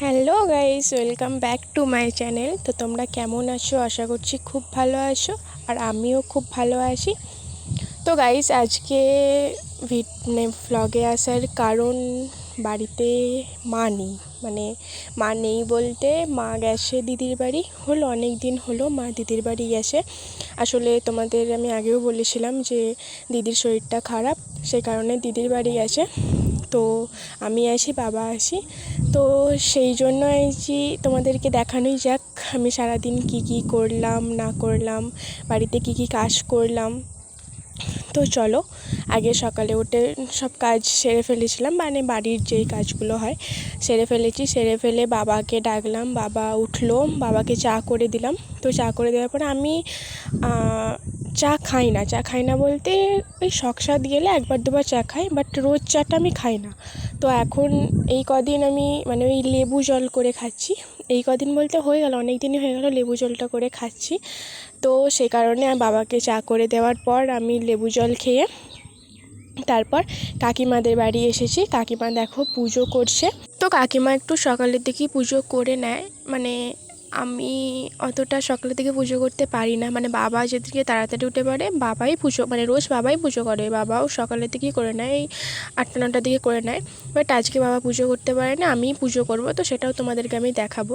Hello guys, welcome back to my channel. তো তোমরা কেমন আছো? আশা করছি খুব ভালো আছো, আর আমিও খুব ভালো আছি। তো গাইস, আজকে ভ্লগে আসার কারণ, বাড়িতে মা নেই। মা নেই বলতে, মা গেছে দিদির বাড়ি। অনেক দিন হলো মা দিদির বাড়ি গেছে। আসলে তোমাদের আমি আগেও বলেছিলাম যে দিদির শরীরটা খারাপ, সেই কারণে দিদির বাড়ি গেছে। তো আমি আছি, বাবা আছি। তো সেই জন্য আইছি তোমাদেরকে দেখানোই যাক আমি সারাদিন কি করলাম না করলাম, বাড়িতে কি কাজ করলাম। তো চলো, আগে সকালে উঠে সব কাজ সেরে ফেলেছিলাম, বাড়ির যেই কাজগুলো হয় সেরে ফেলেছি। সেরে ফেলে বাবাকে ডাকলাম, বাবা উঠলো, বাবাকে চা করে দিলাম। তো চা করে দেওয়ার পরে আমি চা খাই না বলতে ওই শখ স্বাদ গেলে একবার দুবার চা খাই, বাট রোজ চাটা আমি খাই না। তো এখন এই কদিন আমি ওই লেবু জল করে খাচ্ছি। এই কদিন বলতে হয়ে গেল, অনেক দিনই হয়ে গেল লেবু জলটা করে খাচ্ছি। তো সেই কারণে বাবাকে চা করে দেওয়ার পর আমি লেবু জল খেয়ে তারপর কাকিমাদের বাড়ি এসেছি। কাকিমা দেখো পুজো করছে। তো কাকিমা একটু সকালের দিকেই পুজো করে নেয়। আমি অতটা সকালের দিকে পুজো করতে পারি না। বাবা যেদিকে তাড়াতাড়ি উঠে পড়ে বাবাই পুজো, রোজ বাবাই পুজো করে। বাবাও সকালের দিকেই করে নেয়, এই 8টা-9টার দিকে করে নেয়। বাট আজকে বাবা পুজো করতে পারে না, আমিই পুজো করব। তো সেটাও তোমাদেরকে আমি দেখাবো।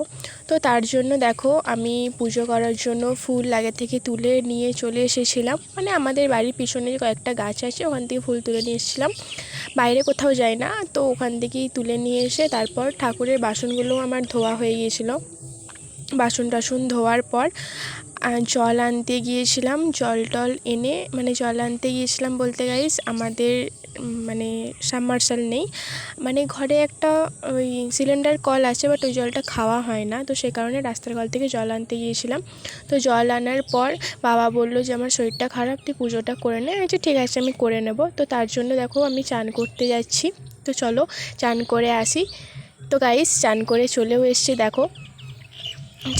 তো তার জন্য দেখো, আমি পুজো করার জন্য ফুল আগে থেকে তুলে নিয়ে চলে এসেছিলাম। আমাদের বাড়ির পিছনে কয়েকটা গাছ আছে, ওখান থেকে ফুল তুলে নিয়ে এসেছিলাম। বাইরে কোথাও যাই না, তো ওখান থেকেই তুলে নিয়ে এসে তারপর ঠাকুরের বাসনগুলোও আমার ধোয়া হয়ে গিয়েছিলো। বাসন টাসন ধোয়ার পর জল আনতে গিয়েছিলাম। জল এনে জল আনতে গিয়েছিলাম বলতে গাইস, আমাদের সাবমার্শাল নেই। ঘরে একটা ওই সিলিন্ডার কল আছে, বাট ওই জলটা খাওয়া হয় না। তো সে কারণে রাস্তার কল থেকে জল আনতে গিয়েছিলাম। তো জল আনার পর বাবা বললো যে আমার শরীরটা খারাপ, তুই পুজোটা করে নে। আচ্ছা ঠিক আছে, আমি করে নেব। তো তার জন্য দেখো আমি চান করতে যাচ্ছি। তো চলো চান করে আসি। তো গাইস, চান করে চলেও এসছি। দেখো,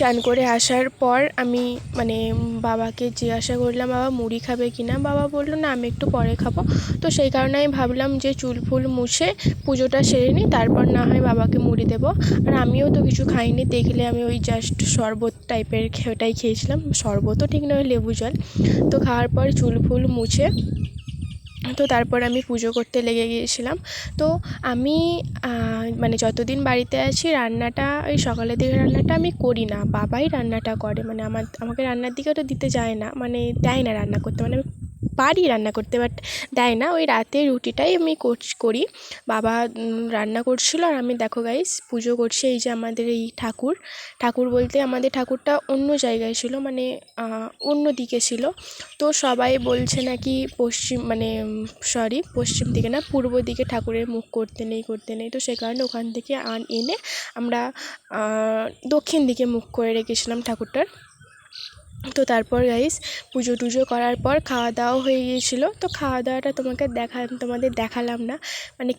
চান করে আসার পর আমি বাবাকে জিজ্ঞাসা করলাম, বাবা মুড়ি খাবে কি না? বাবা বললো না, আমি একটু পরে খাবো। তো সেই কারণে আমি ভাবলাম যে চুল ফুল মুছে পুজোটা সেরে নিই, তারপর না হয় বাবাকে মুড়ি দেবো। আর আমিও তো কিছু খাইনি, দেখলে আমি ওই জাস্ট শরবত টাইপের ওটাই খেয়েছিলাম। শরবতও ঠিক নয়, লেবু জল। তো খাওয়ার পর চুল ফুল মুছে তো তারপর আমি পুজো করতে লেগে গিয়েছিলাম। তো আমি যতদিন বাড়িতে আছি রান্নাটা, ওই সকালের দিকে রান্নাটা আমি করি না, বাবাই রান্নাটা করে। আমাকে রান্নার দিকে তো দিতে যায় না, দেয় না রান্না করতে। আমি পারি রান্না করতে, বাট দেয় না। ওই রাতে রুটিটাই আমি করি। বাবা রান্না করছিল, আর আমি দেখো গাইস পুজো করছি। এই যে আমাদের এই ঠাকুর বলতে আমাদের ঠাকুরটা অন্য জায়গায় ছিল, অন্য দিকে ছিল। তো সবাই বলছে নাকি পশ্চিম দিকে না, পূর্ব দিকে ঠাকুরের মুখ করতে নেই। তো সে কারণে ওখান থেকে এনে আমরা দক্ষিণ দিকে মুখ করে রেখেছিলাম ঠাকুরটার। তো তারপর গাইস পুজো টুজো করার পর খাওয়া দাওয়া হয়ে গিয়েছিলো। তো খাওয়া দাওয়াটা তোমাদের দেখালাম না।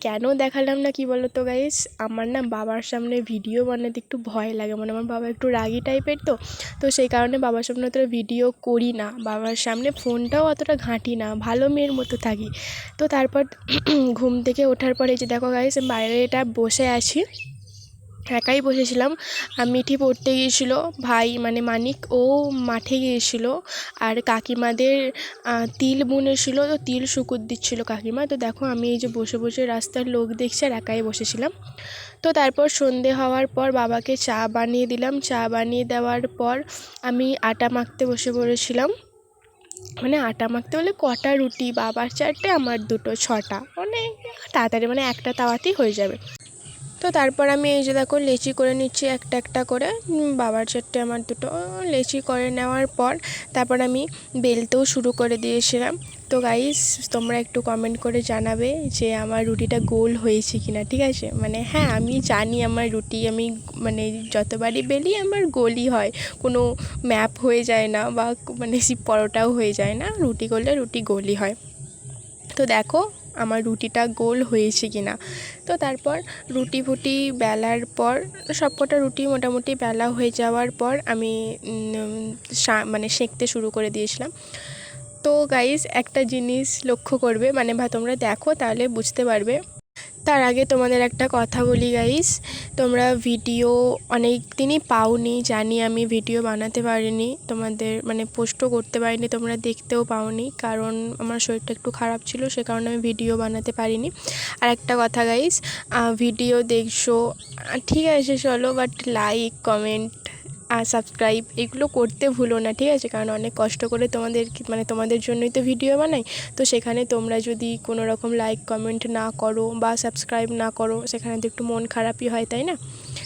কেন দেখালাম না কি বলো তো গাইস, আমার না বাবার সামনে ভিডিও বানাতে একটু ভয় লাগে। আমার বাবা একটু রাগী টাইপের। তো সেই কারণে বাবার সামনে অতটা ভিডিও করি না, বাবার সামনে ফোনটাও অতটা ঘাঁটি না, ভালো মেয়ের মতো থাকি। তো তারপর ঘুম থেকে ওঠার পরে যে দেখো গাইস, বাইরেটা বসে আছি, একাই বসেছিলাম। মিঠি পড়তে গিয়েছিল, ভাই মানিক ও মাঠে গিয়েছিল। আর কাকিমাদের তিল বুনেছিল, তো তিল শুকুর দিচ্ছিল কাকিমা। তো দেখো আমি এই যে বসে বসে রাস্তার লোক দেখছি, আর একাই বসেছিলাম। তো তারপর সন্ধে হওয়ার পর বাবাকে চা বানিয়ে দিলাম। চা বানিয়ে দেওয়ার পর আমি আটা মাখতে বসে পড়েছিলাম। আটা মাখতে বলে কটা রুটি, বাবার 4টে আমার 2, 6টা, তাড়াতাড়ি একটা তাওয়াতেই হয়ে যাবে। তো তারপর আমি এই যে দেখো লেচি করে নিচ্ছি একটা একটা করে, বাবার 4টে আমার 2টো। লেচি করে নেওয়ার পর তারপর আমি বেলতেও শুরু করে দিয়েছিলাম। তো গাইস, তোমরা একটু কমেন্ট করে জানাবে যে আমার রুটিটা গোল হয়েছে কিনা, ঠিক আছে? হ্যাঁ, আমি জানি আমার রুটি আমি যতবারই বেলি আমার গোলই হয়, কোনো ম্যাপ হয়ে যায় না, বা পরোটাও হয়ে যায় না। রুটি করলে রুটি গোলই হয়। তো দেখো আমার রুটিটা গোল হয়েছে কিনা। তো তারপর রুটি ফুটি বেলার পর সবকটা রুটি মোটামুটি বেলা হয়ে যাওয়ার পর আমি সেঁকতে শুরু করে দিয়েছিলাম। তো গাইস, একটা জিনিস লক্ষ্য করবে, তোমরা দেখো তাহলে বুঝতে পারবে। তার আগে তোমাদের একটা কথা বলি গাইস, তোমরা ভিডিও অনেক দিনই পাওনি জানি, আমি ভিডিও বানাতে পারিনি, তোমাদের মানে পোস্টও করতে পারিনি, তোমরা দেখতেও পাওনি, কারণ আমার শরীরটা একটু খারাপ ছিল, সে কারণে আমি ভিডিও বানাতে পারিনি। আর একটা কথা গাইস, ভিডিও দেখছো ঠিক আছে চলো, বাট লাইক কমেন্ট আর সাবস্ক্রাইব এগুলো করতে ভুলো না, ঠিক আছে? কারণ অনেক কষ্ট করে তোমাদের মানে তোমাদের জন্যই তো ভিডিও বানাই। তো সেখানে তোমরা যদি কোনো রকম লাইক কমেন্ট না করো বা সাবস্ক্রাইব না করো, সেখানে তো একটু মন খারাপই হয়, তাই না?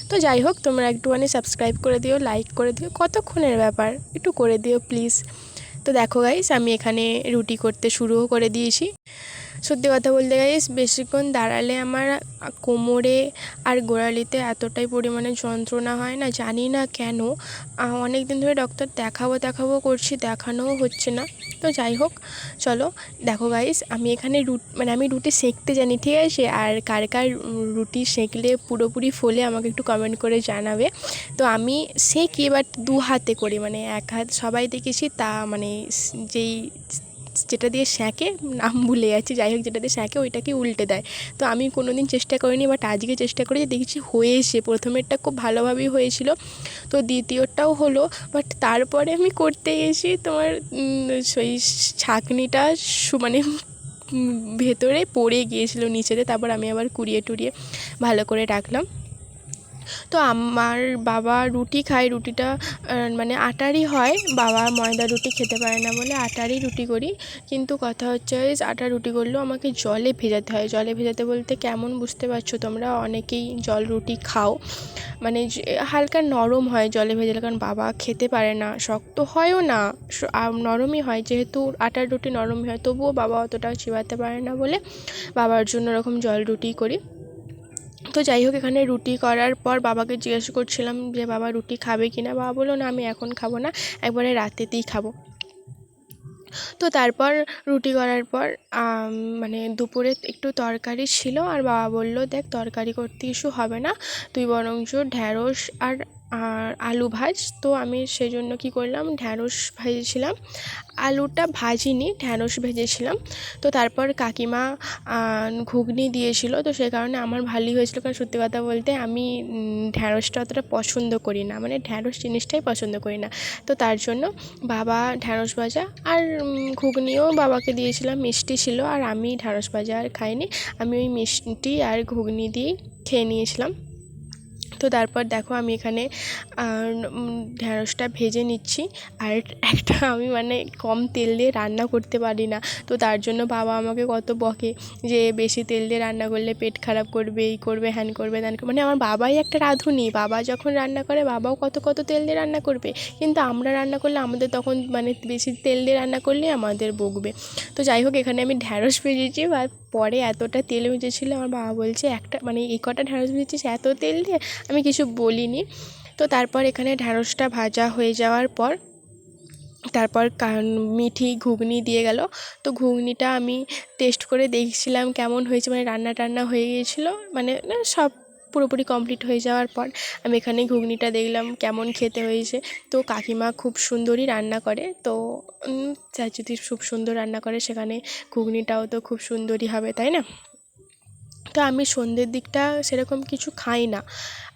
তো যাই হোক, তোমরা একটুখানি সাবস্ক্রাইব করে দিও, লাইক করে দিও, কতক্ষণের ব্যাপার, একটু করে দিও প্লিজ। তো দেখো গাইস, আমি এখানে রুটি করতে শুরুও করে দিয়েছি। সত্যি কথা বলতে গাইস, বেশিক্ষণ দাঁড়ালে আমার কোমরে আর গোড়ালিতে এতটাই পরিমাণে যন্ত্রণা হয় না, জানি না কেন। অনেক দিন ধরে ডক্টর দেখাবো করছি, দেখানোও হচ্ছে না। তো যাই হোক, চলো দেখো গাইস, আমি এখানে আমি রুটি সেঁকতে জানি, ঠিক আছে? আর কার কার রুটি সেঁকলে পুরোপুরি ফোলে আমাকে একটু কমেন্ট করে জানাবে। তো আমি সেঁকি, বাট দু হাতে করি, মানে এক হাত সবাই দেখেছি তা মানে যেটা দিয়ে সেঁকে, নাম ভুলে যাচ্ছি, যাই হোক যেটা দিয়ে সেঁকে ওইটাকে উল্টে দেয়। তো আমি কোনো দিন চেষ্টা করিনি, বাট আজকে চেষ্টা করে দেখেছি হয়েছে। প্রথমেরটা খুব ভালোভাবেই হয়েছিল, তো দ্বিতীয়টাও হলো, বাট তারপরে আমি করতে গেছি তোমার সেই ছাঁকনিটা মানে ভেতরে পড়ে গিয়েছিলো নিচেতে, তারপর আমি আবার কুড়িয়ে টুড়িয়ে ভালো করে রাখলাম। তো আমার বাবা রুটি খায়, রুটিটা মানে আটারই হয়, বাবা ময়দা রুটি খেতে পারে না বলে আটারই রুটি করি। কিন্তু কথা হচ্ছে আটার রুটি করলেও আমাকে জলে ভেজাতে হয়। জলে ভেজাতে বলতে কেমন বুঝতে পারছো তোমরা, অনেকেই জল রুটি খাও, মানে হালকা নরম হয় জলে ভেজালে, কারণ বাবা খেতে পারে না, শক্ত হয়ও না, নরমই হয়, যেহেতু আটার রুটি নরমই হয়, তবুও বাবা অতটা চিবাতে পারে না বলে বাবার জন্য এরকম জল রুটি করি। তো যাই হোক, এখানে রুটি করার পর বাবাকে জিজ্ঞেস করছিলাম যে বাবা রুটি খাবে কি না। বাবা বললো না, আমি এখন খাবো না, একবারে রাতেতেই খাবো। তো তারপর রুটি করার পর মানে দুপুরে একটু তরকারি ছিল, আর বাবা বলল দেখ তরকারি করতে কিছু হবে না, তুই বরঞ্চ ঢ্যাঁড়স আর আলু ভাজ। তো আমি সেজন্য কী করলাম, ঢ্যাঁড়স ভেজেছিলাম, আলুটা ভাজিনি, ঢ্যাঁড়স ভেজেছিলাম। তো তারপর কাকিমা ঘুগনি দিয়েছিল, তো সেই কারণে আমার ভালোই হয়েছিল, কারণ সত্যি কথা বলতে আমি ঢ্যাঁড়সটা অতটা পছন্দ করি না, মানে ঢ্যাঁড়স জিনিসটাই পছন্দ করি না। তো তার জন্য বাবা ঢ্যাঁড়স ভাজা আর ঘুগনিও বাবাকে দিয়েছিলাম, মিষ্টি ছিল, আর আমি ঢ্যাঁড়স ভাজা আর খাইনি, আমি ওই মিষ্টি আর ঘুগনি দিয়েই খেয়ে নিয়েছিলাম। তো তারপর দেখো আমি এখানে ঢ্যাঁড়সটা ভেজে নিচ্ছি, আর একটা আমি মানে কম তেল দিয়ে রান্না করতে পারি না, তো তার জন্য বাবা আমাকে কত বকে যে বেশি তেল দিয়ে রান্না করলে পেট খারাপ করবে, এই করবে, হ্যান করবে, ত্যান করবে। মানে আমার বাবাই একটা রাঁধুনি, বাবা যখন রান্না করে বাবাও কত তেল দিয়ে রান্না করবে, কিন্তু আমরা রান্না করলে আমাদের তখন মানে বেশি তেল দিয়ে রান্না করলে আমাদের বকবে। তো যাই হোক, এখানে আমি ঢ্যাঁড়স ভেজেছি, আর পরে এতটা তেল ভেজেছিলো, আমার বাবা বলছে একটা মানে এই কটা ঢ্যাঁড়স ভেজেছিস এত তেল দিয়ে, আমি কিছু বলিনি। তো তারপর এখানে ঢ্যাঁড়সটা ভাজা হয়ে যাওয়ার পর তারপর মিঠি ঘুগনি দিয়ে গেল। তো ঘুগনিটা আমি টেস্ট করে দেখছিলাম কেমন হয়েছে, মানে রান্না টান্না হয়ে গিয়েছিলো, মানে সব পুরোপুরি কমপ্লিট হয়ে যাওয়ার পর আমি এখানে ঘুগনিটা দেখলাম কেমন খেতে হয়েছে। তো কাকিমা খুব সুন্দরই রান্না করে, তো যদি খুব সুন্দর রান্না করে সেখানে ঘুগনিটাও তো খুব সুন্দরই হবে, তাই না? তো আমি সন্ধ্যের দিকটা সেরকম কিছু খাই না,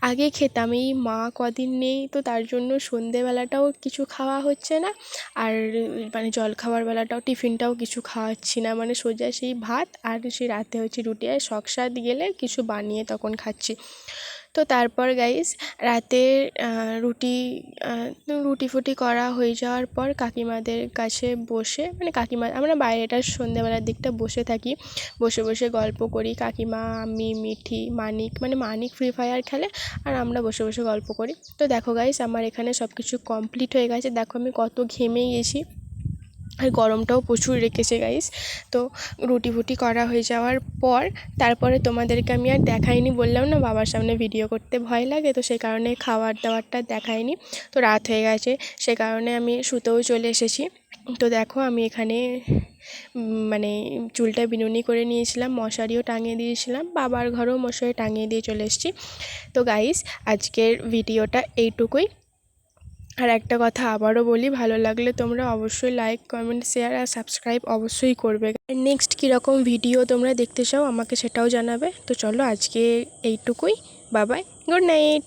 আগে খেতাম, এই মা কদিন নেই তো তার জন্য সন্ধ্যেবেলাটাও কিছু খাওয়া হচ্ছে না, আর মানে জলখাবার বেলাটাও টিফিনটাও কিছু খাওয়াচ্ছি না, মানে সোজা সেই ভাত আর সেই রাতে হচ্ছে রুটি, আর শখ সাদ গেলে কিছু বানিয়ে তখন খাচ্ছি। তো তারপর গাইস রাতে রুটি ফুটি করা হয়ে যাওয়ার পর কাকিমাদের কাছে বসে, মানে কাকিমা আমরা বাইরেটার সন্ধ্যেবেলার দিকটা বসে থাকি, বসে বসে গল্প করি, কাকিমা, আমি, মিঠি, মানিক ফ্রি ফায়ার খেলে, আর আমরা বসে বসে গল্প করি। তো দেখো গাইস, আমার এখানে সব কিছু কমপ্লিট হয়ে গেছে, দেখো আমি কত ঘেমে গেছি, আর গরমটাও প্রচুর রেখেছে গাইস। তো রুটি ফুটি করা হয়ে যাওয়ার পর তারপরে তোমাদেরকে আমি আর দেখাইনি, বললাম না বাবার সামনে ভিডিও করতে ভয় লাগে, তো সেই কারণে খাবার দাবারটা দেখাইনি। তো রাত হয়ে গেছে, সে কারণে আমি শুতেও চলে এসেছি। তো দেখো আমি এখানে মানে চুলটা বিনুনি করে নিয়েছিলাম, মশারিও টাঙিয়ে দিয়েছিলাম, বাবার ঘরেও মশারি টাঙিয়ে দিয়ে চলে এসেছি। তো গাইস আজকের ভিডিওটা এইটুকুই। আর একটা কথা আবারও বলি, ভালো লাগলে তোমরা অবশ্যই লাইক, কমেন্ট, শেয়ার আর সাবস্ক্রাইব অবশ্যই করবে। নেক্সট কীরকম ভিডিও তোমরা দেখতে চাও আমাকে সেটাও জানাবে। তো চলো আজকে এইটুকুই, বাই বাই, গুড নাইট।